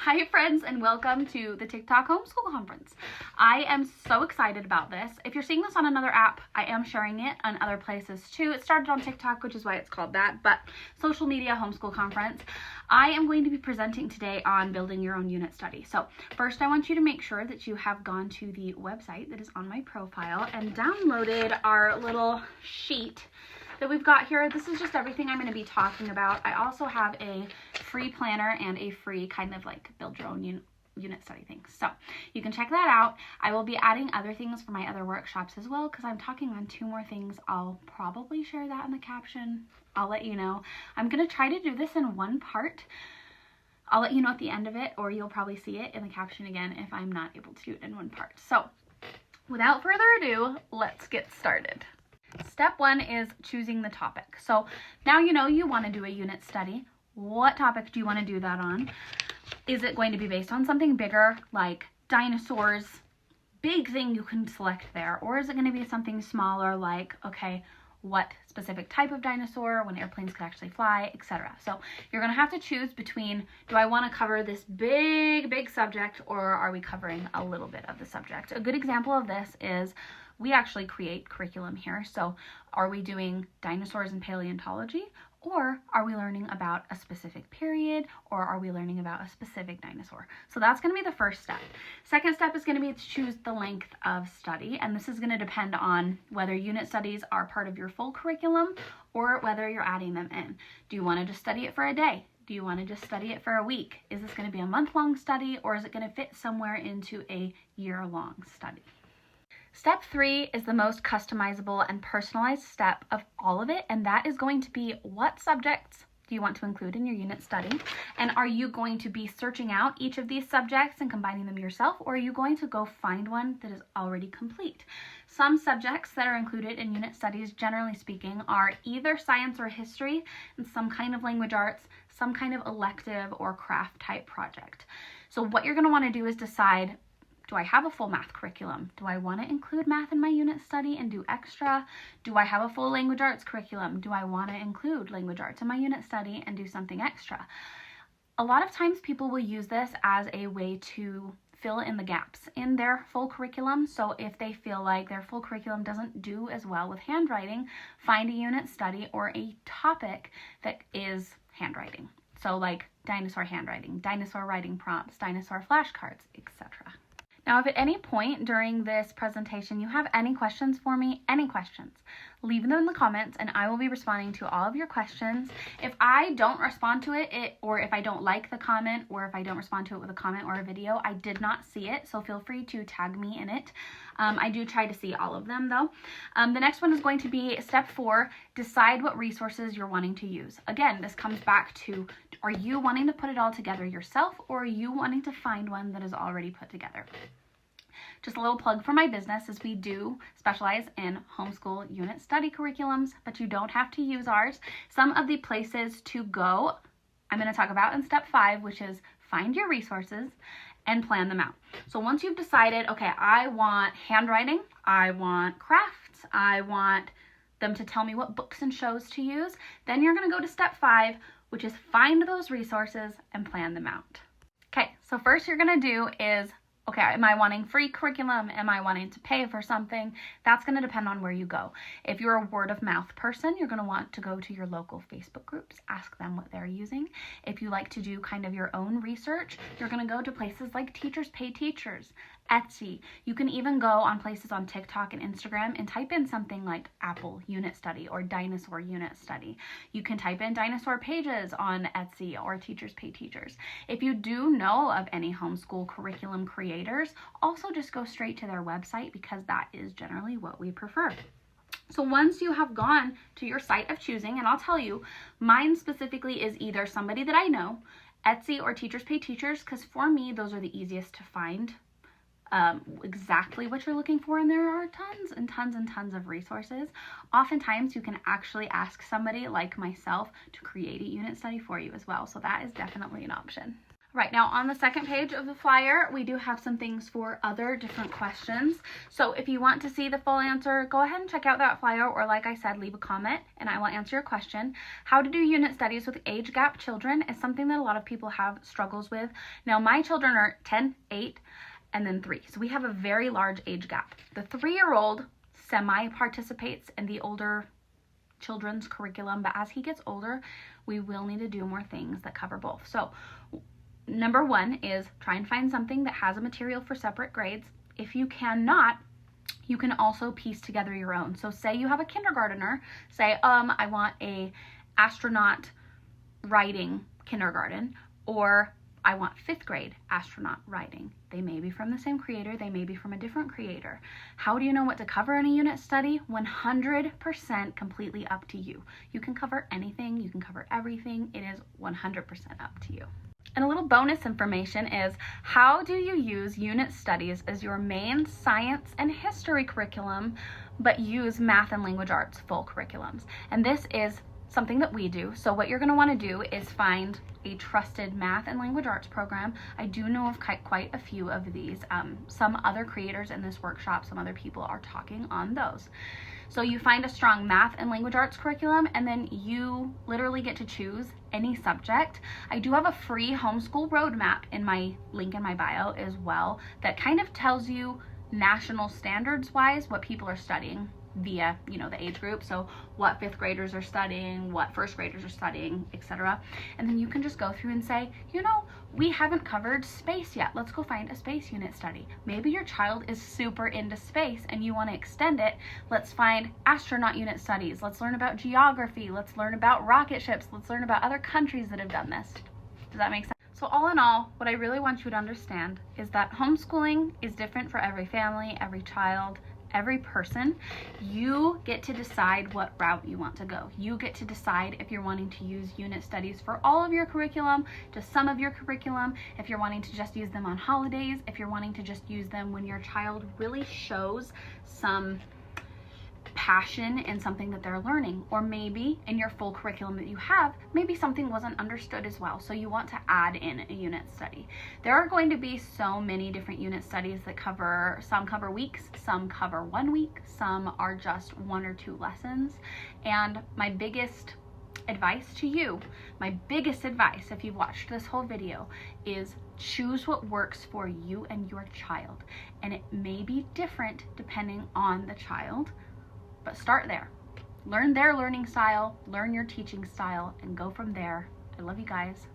Hi friends, and welcome to the TikTok Homeschool Conference. I am so excited about this. If you're seeing this on another app, I am sharing it on other places too. It started on TikTok, which is why it's called that, but social media homeschool conference. I am going to be presenting today on building your own unit study. So first I want you to make sure that you have gone to the website that is on my profile and downloaded our little sheet that we've got here. This is just everything I'm going to be talking about. I also have a free planner and a free kind of like build your own unit study thing. So you can check that out. I will be adding other things for my other workshops as well because I'm talking on 2 more things. I'll probably share that in the caption. I'll let you know. I'm going to try to do this in one part. I'll let you know at the end of it, or you'll probably see it in the caption again if I'm not able to do it in one part. So without further ado, let's get started. Step 1 is choosing the topic. So now you know you want to do a unit study. What topic do you want to do that on? Is it going to be based on something bigger like dinosaurs? Big thing you can select there. Or is it going to be something smaller like, okay, what specific type of dinosaur, when airplanes could actually fly, etc. So you're going to have to choose between, do I want to cover this big subject, or are we covering a little bit of the subject? A good example of this is we actually create curriculum here. So are we doing dinosaurs and paleontology, or are we learning about a specific period, or are we learning about a specific dinosaur? So that's going to be the first step. Second step is going to be to choose the length of study, and this is going to depend on whether unit studies are part of your full curriculum or whether you're adding them in. Do you want to just study it for a day? Do you want to just study it for a week? Is this going to be a month-long study, or is it going to fit somewhere into a year-long study? Step 3 is the most customizable and personalized step of all of it, and that is going to be, what subjects do you want to include in your unit study? And are you going to be searching out each of these subjects and combining them yourself, or are you going to go find one that is already complete? Some subjects that are included in unit studies, generally speaking, are either science or history, and some kind of language arts, some kind of elective or craft type project. So what you're going to want to do is decide, do I have a full math curriculum? Do I want to include math in my unit study and do extra? Do I have a full language arts curriculum? Do I want to include language arts in my unit study and do something extra? A lot of times people will use this as a way to fill in the gaps in their full curriculum. So if they feel like their full curriculum doesn't do as well with handwriting, find a unit study or a topic that is handwriting. So like dinosaur handwriting, dinosaur writing prompts, dinosaur flashcards, etc. Now, if at any point during this presentation you have any questions for me, leave them in the comments and I will be responding to all of your questions. If I don't respond to it, or if I don't like the comment, or if I don't respond to it with a comment or a video, I did not see it, so feel free to tag me in it. I do try to see all of them though. The next one is going to be step 4, decide what resources you're wanting to use. Again, this comes back to, are you wanting to put it all together yourself, or are you wanting to find one that is already put together? Just a little plug for my business is we do specialize in homeschool unit study curriculums, but you don't have to use ours. Some of the places to go I'm going to talk about in step 5, which is find your resources and plan them out. So once you've decided, okay, I want handwriting, I want crafts, I want them to tell me what books and shows to use, then you're going to go to step 5, which is find those resources and plan them out. Okay, so first you're going to do is, okay, am I wanting free curriculum? Am I wanting to pay for something? That's going to depend on where you go. If you're a word of mouth person, you're going to want to go to your local Facebook groups, ask them what they're using. If you like to do kind of your own research, you're going to go to places like Teachers Pay Teachers, Etsy. You can even go on places on TikTok and Instagram and type in something like Apple Unit Study or Dinosaur Unit Study. You can type in dinosaur pages on Etsy or Teachers Pay Teachers. If you do know of any homeschool curriculum creators, also just go straight to their website because that is generally what we prefer. So once you have gone to your site of choosing, and I'll tell you, mine specifically is either somebody that I know, Etsy or Teachers Pay Teachers, because for me, those are the easiest to find exactly what you're looking for, and there are tons and tons and tons of resources. Oftentimes you can actually ask somebody like myself to create a unit study for you as well, so that is definitely an option. Right, now on the second page of the flyer, we do have some things for other different questions. So if you want to see the full answer, go ahead and check out that flyer, or like I said, leave a comment and I will answer your question. How to do unit studies with age gap children is something that a lot of people have struggles with. Now my children are 10, 8, and then 3. So we have a very large age gap. The 3-year-old semi-participates in the older children's curriculum, but as he gets older, we will need to do more things that cover both. So number 1 is try and find something that has a material for separate grades. If you cannot, you can also piece together your own. So say you have a kindergartner, say, I want a astronaut writing kindergarten, or I want 5th grade astronaut writing. They may be from the same creator, they may be from a different creator. How do you know what to cover in a unit study? 100% completely up to you. You can cover anything, you can cover everything. It is 100% up to you. And a little bonus information is, how do you use unit studies as your main science and history curriculum, but use math and language arts full curriculums? And this is something that we do. So what you're going to want to do is find a trusted math and language arts program. I do know of quite a few of these. Some other creators in this workshop, some other people are talking on those. So you find a strong math and language arts curriculum, and then you literally get to choose any subject. I do have a free homeschool roadmap in my link in my bio as well that kind of tells you national standards wise what people are studying via, the age group. So what 5th graders are studying, what 1st graders are studying, etc. And then you can just go through and say, we haven't covered space yet. Let's go find a space unit study. Maybe your child is super into space and you want to extend it. Let's find astronaut unit studies. Let's learn about geography. Let's learn about rocket ships. Let's learn about other countries that have done this. Does that make sense? So all in all, what I really want you to understand is that homeschooling is different for every family, every child, every person. You get to decide what route you want to go. You get to decide if you're wanting to use unit studies for all of your curriculum, just some of your curriculum, if you're wanting to just use them on holidays, if you're wanting to just use them when your child really shows some passion in something that they're learning, or maybe in your full curriculum that you have, maybe something wasn't understood as well, so you want to add in a unit study. There are going to be so many different unit studies that cover, some cover weeks, some cover 1 week, some are just 1 or 2 lessons. And my biggest advice to you, my biggest advice if you've watched this whole video, is choose what works for you and your child. And it may be different depending on the child, but start there. Learn their learning style, learn your teaching style, and go from there. I love you guys.